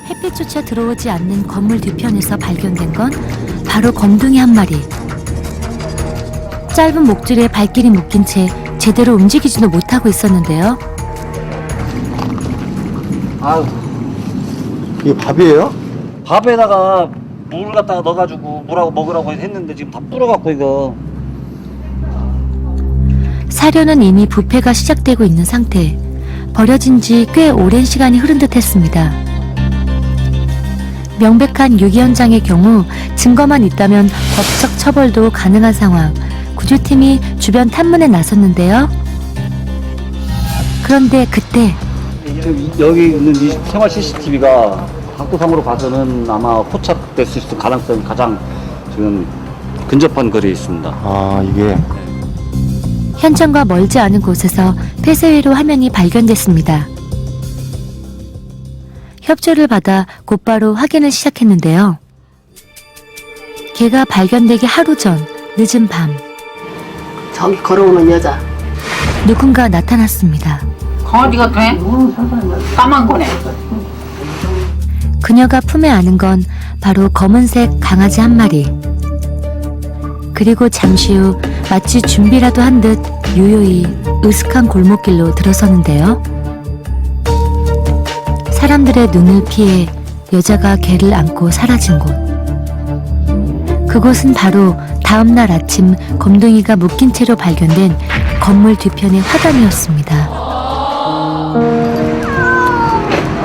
햇빛조차 들어오지 않는 건물 뒤편에서 발견된 건 바로 검둥이 한 마리. 짧은 목줄에 발길이 묶인 채 제대로 움직이지도 못하고 있었는데요. 아유, 이게 밥이에요? 밥에다가 물 갖다가 넣어가지고 물하고 먹으라고 했는데 지금 다 불어갖고 이거. 사료는 이미 부패가 시작되고 있는 상태. 버려진 지 꽤 오랜 시간이 흐른 듯 했습니다. 명백한 유기 현장의 경우 증거만 있다면 법적 처벌도 가능한 상황. 구조팀이 주변 탐문에 나섰는데요. 그런데 그때 여기 있는 이 생활 CCTV가 각도상으로 봐서는 아마 포착됐을 수 있을 가능성이 가장 지금 근접한 거리에 있습니다. 아, 이게 현장과 멀지 않은 곳에서 폐쇄회로 화면이 발견됐습니다. 협조를 받아 곧바로 확인을 시작했는데요. 개가 발견되기 하루 전 늦은 밤 저기 걸어오는 여자. 누군가 나타났습니다. 거리가 돼? 까만 거네. 그녀가 품에 안은 건 바로 검은색 강아지 한 마리. 그리고 잠시 후 마치 준비라도 한 듯 요요히 으슥한 골목길로 들어서는데요. 사람들의 눈을 피해 여자가 개를 안고 사라진 곳. 그곳은 바로 다음날 아침 검둥이가 묶인 채로 발견된 건물 뒤편의 화단이었습니다.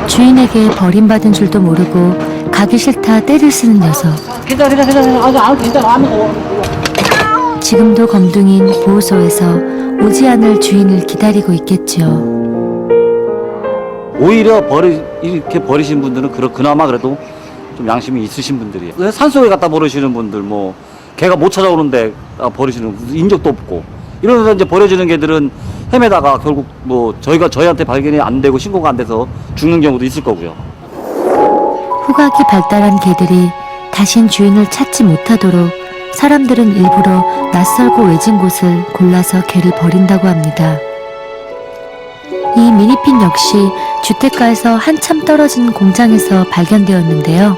주인에게 버림받은 줄도 모르고 가기 싫다 떼를 쓰는 녀석. 기다려. 괜찮아. 안 먹어. 지금도 검둥이는 보호소에서 오지 않을 주인을 기다리고 있겠지요. 오히려 이렇게 버리신 분들은 그나마 그래도 좀 양심이 있으신 분들이에요. 산속에 갖다 버리시는 분들, 뭐 개가 못 찾아오는데 버리시는 인적도 없고 이러면서 이제 버려지는 개들은 헤매다가 결국 뭐 저희한테 발견이 안 되고 신고가 안 돼서 죽는 경우도 있을 거고요. 후각이 발달한 개들이 다신 주인을 찾지 못하도록 사람들은 일부러 낯설고 외진 곳을 골라서 개를 버린다고 합니다. 이 미니핀 역시 주택가에서 한참 떨어진 공장에서 발견되었는데요.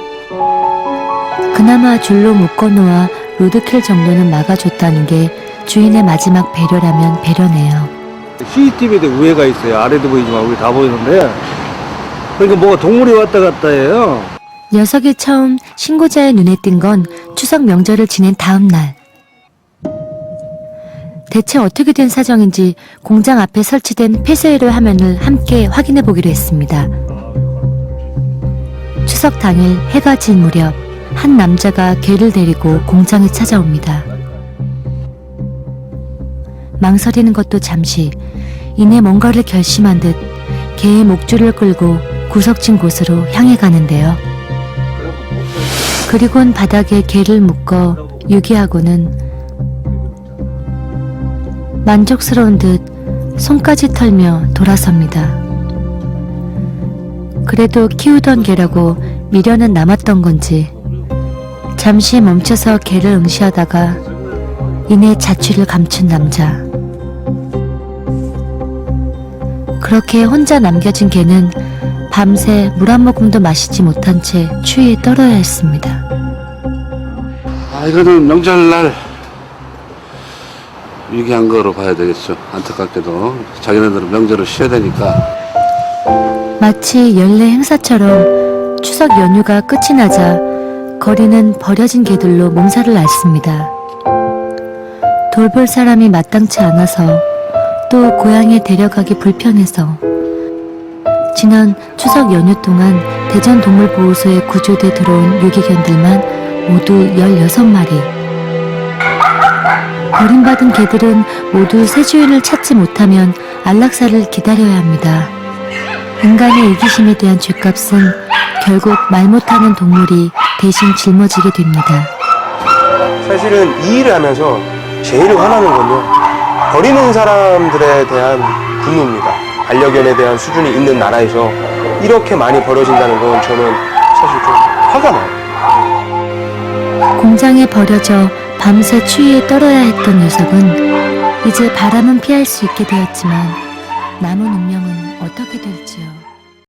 그나마 줄로 묶어놓아 로드킬 정도는 막아줬다는 게 주인의 마지막 배려라면 배려네요. CCTV에도 우회가 있어요. 아래도 보이지만 우리 다 보이는데, 그러니까 뭐가 동물이 왔다 갔다 해요. 녀석이 처음 신고자의 눈에 띈 건 추석 명절을 지낸 다음 날. 대체 어떻게 된 사정인지 공장 앞에 설치된 폐쇄회로 화면을 함께 확인해 보기로 했습니다. 추석 당일 해가 질 무렵 한 남자가 개를 데리고 공장에 찾아옵니다. 망설이는 것도 잠시, 이내 뭔가를 결심한 듯 개의 목줄을 끌고 구석진 곳으로 향해 가는데요. 그리곤 바닥에 개를 묶어 유기하고는 만족스러운 듯 손까지 털며 돌아섭니다. 그래도 키우던 개라고 미련은 남았던 건지 잠시 멈춰서 개를 응시하다가 이내 자취를 감춘 남자. 그렇게 혼자 남겨진 개는 밤새 물 한 모금도 마시지 못한 채 추위에 떨어야 했습니다. 아, 이거는 명절날 유기한 거로 봐야 되겠죠. 안타깝게도 자기네들은 명절을 쉬어야 되니까. 마치 연례 행사처럼 추석 연휴가 끝이 나자 거리는 버려진 개들로 몸살을 앓습니다. 돌볼 사람이 마땅치 않아서 또 고향에 데려가기 불편해서 지난 추석 연휴 동안 대전동물보호소에 구조돼 들어온 유기견들만 모두 16마리. 버림받은 개들은 모두 새 주인을 찾지 못하면 안락사를 기다려야 합니다. 인간의 이기심에 대한 죗값은 결국 말 못하는 동물이 대신 짊어지게 됩니다. 사실은 이 일을 하면서 제일 화나는 건요, 버리는 사람들에 대한 분노입니다. 반려견에 대한 수준이 있는 나라에서 이렇게 많이 버려진다는 건 저는 사실 좀 화가 나요. 공장에 버려져 밤새 추위에 떨어야 했던 녀석은 이제 바람은 피할 수 있게 되었지만 남은 운명은 어떻게 될지